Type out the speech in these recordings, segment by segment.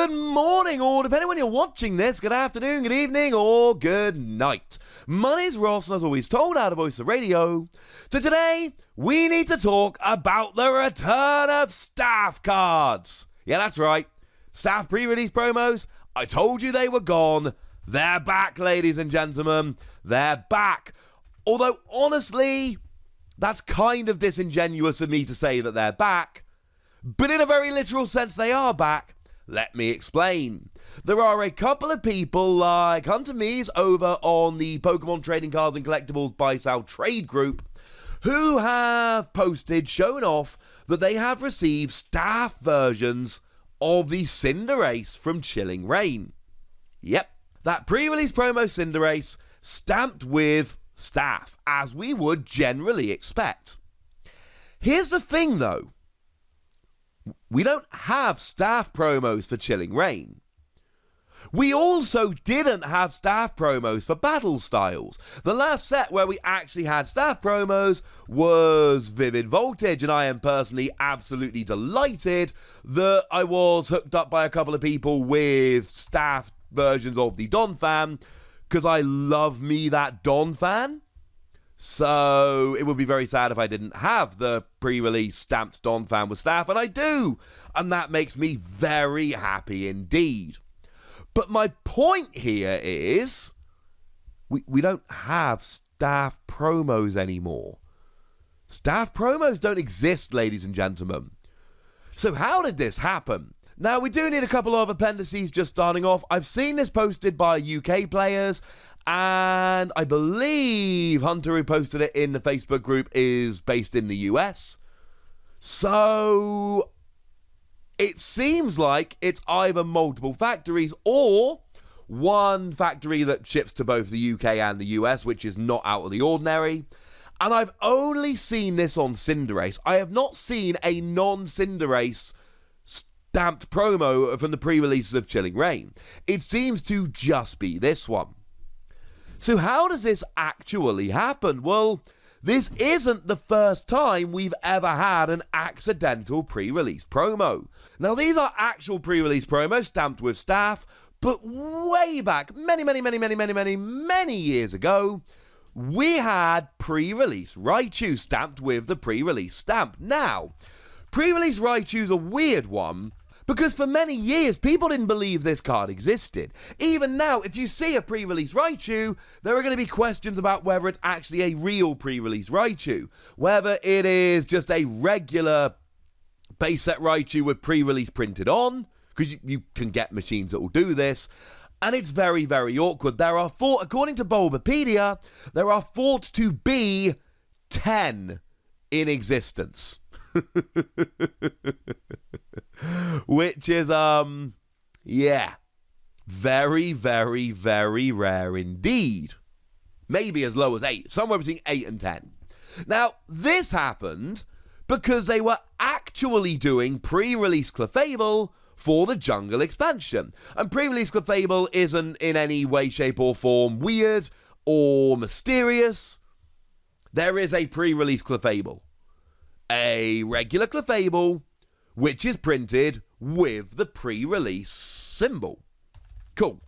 Good morning, or depending when you're watching this, good afternoon, good evening, or good night. My name's Ross, and as always told out of Voice of Radio. So today, we need to talk about the return of staff cards. Yeah, that's right. Staff pre-release promos. I told you they were gone. They're back, ladies and gentlemen. They're back. Although, honestly, that's kind of disingenuous of me to say that they're back. But in a very literal sense, they are back. Let me explain. There are a couple of people like Hunter Mees over on the Pokémon Trading Cards and Collectibles Buy-Sell Trade Group who have posted showing off that they have received staff versions of the Cinderace from Chilling Reign. Yep, that pre-release promo Cinderace stamped with staff, as we would generally expect. Here's the thing, though. We don't have staff promos for Chilling Reign. We also didn't have staff promos for Battle Styles. The last set where we actually had staff promos was Vivid Voltage, and I am personally absolutely delighted that I was hooked up by a couple of people with staff versions of the Donphan, because I love me that Donphan. So it would be very sad if I didn't have the pre-release stamped Donphan with staff, and I do, and that makes me very happy indeed. But my point here is we don't have staff promos anymore. Staff promos don't exist, ladies and gentlemen. So how did this happen? Now, we do need a couple of appendices just starting off. I've seen this posted by UK players, and I believe Hunter, who posted it in the Facebook group, is based in the US. So it seems like it's either multiple factories or one factory that ships to both the UK and the US, which is not out of the ordinary. And I've only seen this on Cinderace. I have not seen a non-Cinderace stamped promo from the pre-releases of Chilling Reign. It seems to just be this one. So how does this actually happen? Well, this isn't the first time we've ever had an accidental pre-release promo. Now, these are actual pre-release promos stamped with staff, but way back, many years ago, we had pre-release Raichu stamped with the pre-release stamp. Now, pre-release Raichu's a weird one, because for many years, people didn't believe this card existed. Even now, if you see a pre-release Raichu, there are going to be questions about whether it's actually a real pre-release Raichu. Whether it is just a regular base set Raichu with pre-release printed on, because you can get machines that will do this. And it's very, very awkward. There are according to Bulbapedia, there are thought to be 10 in existence. Which is, yeah, very, very, very rare indeed. Maybe as low as 8, somewhere between 8 and 10. Now, this happened because they were actually doing pre-release Clefable for the Jungle expansion. And pre-release Clefable isn't in any way, shape, or form weird or mysterious. There is a pre-release Clefable. A regular Clefable, which is printed with the pre-release symbol. Cool.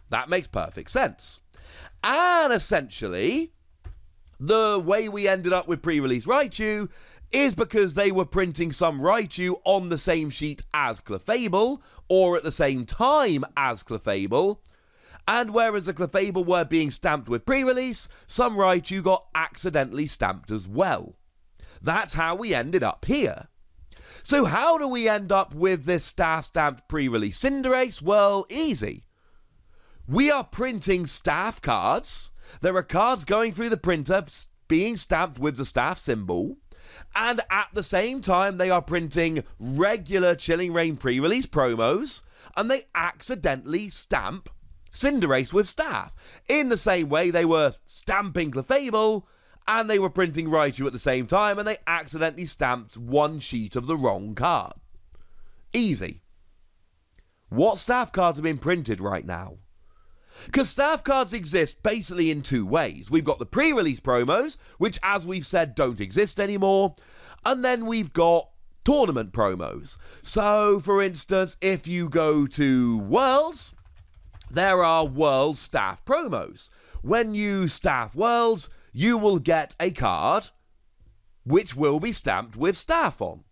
That makes perfect sense. And essentially, the way we ended up with pre-release Raichu is because they were printing some Raichu on the same sheet as Clefable, or at the same time as Clefable. And whereas the Clefable were being stamped with pre-release, some Raichu got accidentally stamped as well. That's how we ended up here. So how do we end up with this staff-stamped pre-release Cinderace? Well, easy. We are printing staff cards. There are cards going through the printer being stamped with the staff symbol. And at the same time, they are printing regular Chilling Reign pre-release promos. And they accidentally stamp Cinderace with staff. In the same way, they were stamping Clefable, and they were printing Raichu at the same time, and they accidentally stamped one sheet of the wrong card. Easy. What staff cards are being printed right now? Because staff cards exist basically in two ways. We've got the pre-release promos, which, as we've said, don't exist anymore. And then we've got tournament promos. So, for instance, if you go to Worlds, there are World Staff promos. When you staff Worlds, you will get a card which will be stamped with staff on.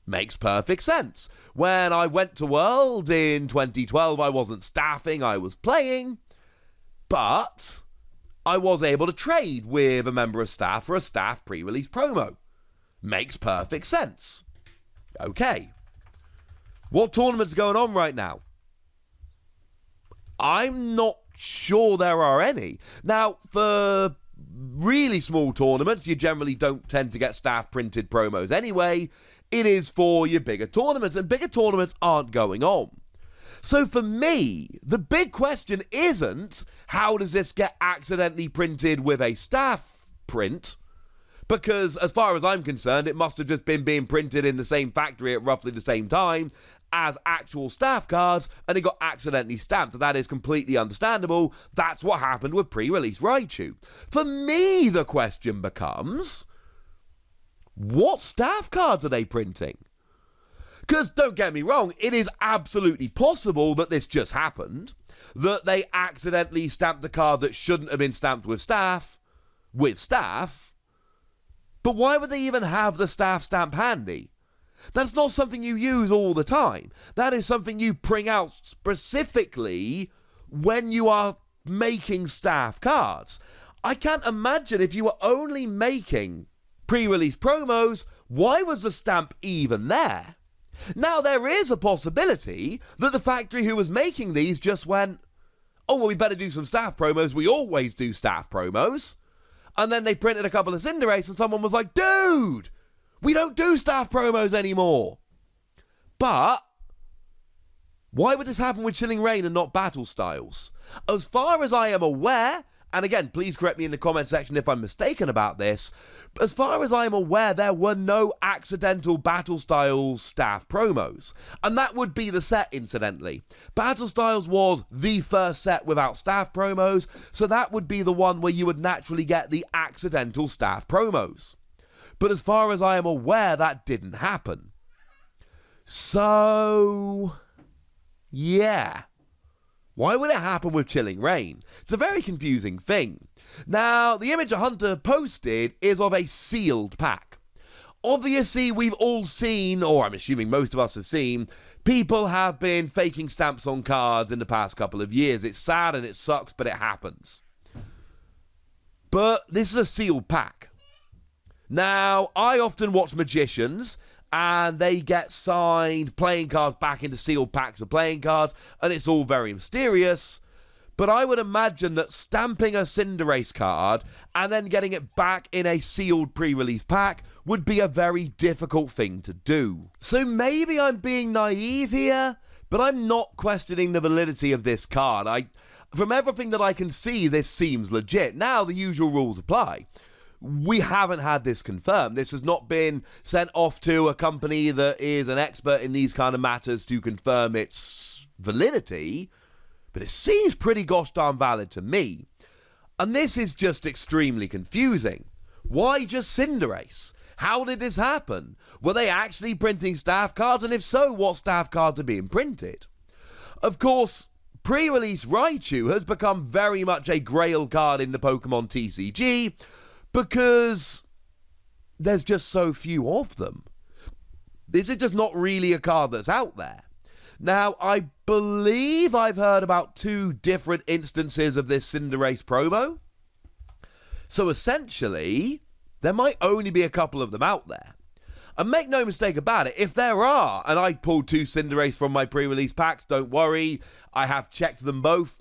Makes perfect sense. When I went to Worlds in 2012, I wasn't staffing, I was playing, but I was able to trade with a member of staff for a staff pre-release promo. Makes perfect sense. Okay. What tournament's going on right now? I'm not sure there are any. Now, for really small tournaments, you generally don't tend to get staff printed promos anyway. It is for your bigger tournaments, and bigger tournaments aren't going on. So for me, the big question isn't how does this get accidentally printed with a staff print, because as far as I'm concerned, it must have just been being printed in the same factory at roughly the same time as actual staff cards, and it got accidentally stamped. That is completely understandable. That's what happened with pre-release Raichu. For me, the question becomes, what staff cards are they printing? Because, don't get me wrong, it is absolutely possible that this just happened, that they accidentally stamped a card that shouldn't have been stamped with staff, but why would they even have the staff stamp handy? That's not something you use all the time. That is something you bring out specifically when you are making staff cards. I can't imagine if you were only making pre-release promos, why was the stamp even there? Now, there is a possibility that the factory who was making these just went, oh, well, we better do some staff promos. We always do staff promos. And then they printed a couple of Cinderace and someone was like, dude, we don't do staff promos anymore. But why would this happen with Chilling Reign and not Battle Styles? As far as I am aware, and again, please correct me in the comment section if I'm mistaken about this, but as far as I am aware, there were no accidental Battle Styles staff promos. And that would be the set, incidentally. Battle Styles was the first set without staff promos, so that would be the one where you would naturally get the accidental staff promos. But as far as I am aware, that didn't happen. So, yeah. Why would it happen with Chilling Reign? It's a very confusing thing. Now, the image Hunter posted is of a sealed pack. Obviously, we've all seen, or I'm assuming most of us have seen, people have been faking stamps on cards in the past couple of years. It's sad and it sucks, but it happens. But this is a sealed pack. Now, I often watch Magicians, and they get signed playing cards back into sealed packs of playing cards, and it's all very mysterious. But I would imagine that stamping a Cinderace card and then getting it back in a sealed pre-release pack would be a very difficult thing to do. So maybe I'm being naive here, but I'm not questioning the validity of this card. From everything that I can see, this seems legit. Now, the usual rules apply. We haven't had this confirmed. This has not been sent off to a company that is an expert in these kind of matters to confirm its validity, but it seems pretty gosh darn valid to me. And this is just extremely confusing. Why just Cinderace? How did this happen? Were they actually printing staff cards? And if so, what staff cards are being printed? Of course, pre-release Raichu has become very much a grail card in the Pokemon TCG, because there's just so few of them. This is just not really a card that's out there. Now, I believe I've heard about 2 different instances of this Cinderace promo. So essentially, there might only be a couple of them out there. And make no mistake about it, if there are, and I pulled 2 Cinderace from my pre-release packs, don't worry, I have checked them both.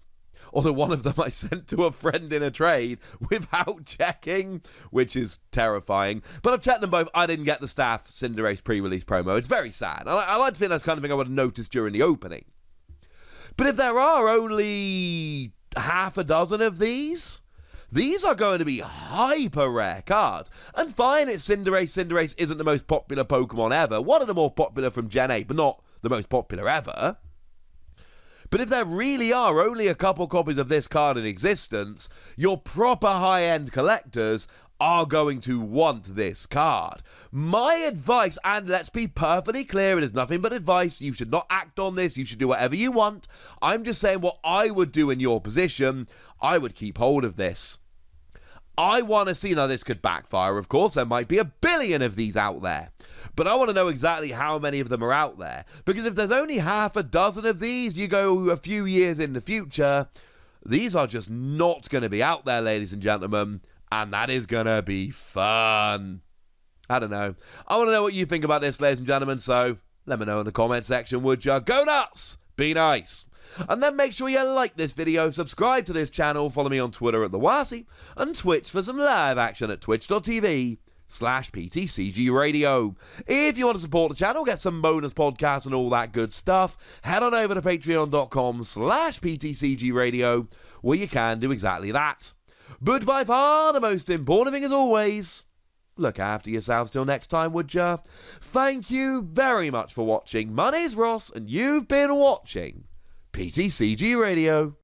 Although one of them I sent to a friend in a trade without checking, which is terrifying. But I've checked them both. I didn't get the staff Cinderace pre-release promo. It's very sad. I like to think that's the kind of thing I would have noticed during the opening. But if there are only half a dozen of these are going to be hyper rare cards. And fine, it's Cinderace. Cinderace isn't the most popular Pokemon ever. One of the more popular from Gen 8, but not the most popular ever. But if there really are only a couple copies of this card in existence, your proper high-end collectors are going to want this card. My advice, and let's be perfectly clear, it is nothing but advice. You should not act on this. You should do whatever you want. I'm just saying what I would do in your position. I would keep hold of this. I want to see, now this could backfire, of course, there might be a billion of these out there, but I want to know exactly how many of them are out there, because if there's only half a dozen of these, you go a few years in the future, these are just not going to be out there, ladies and gentlemen, and that is going to be fun. I don't know. I want to know what you think about this, ladies and gentlemen, so let me know in the comment section, would you? Go nuts! Be nice! And then make sure you like this video, subscribe to this channel, follow me on Twitter at TheWasi, and Twitch for some live action at twitch.tv/PTCG Radio. If you want to support the channel, get some bonus podcasts and all that good stuff, head on over to patreon.com/PTCG Radio, where you can do exactly that. But by far the most important thing as always, look after yourselves till next time, would ya? Thank you very much for watching. My name's Ross, and you've been watching PTCG Radio.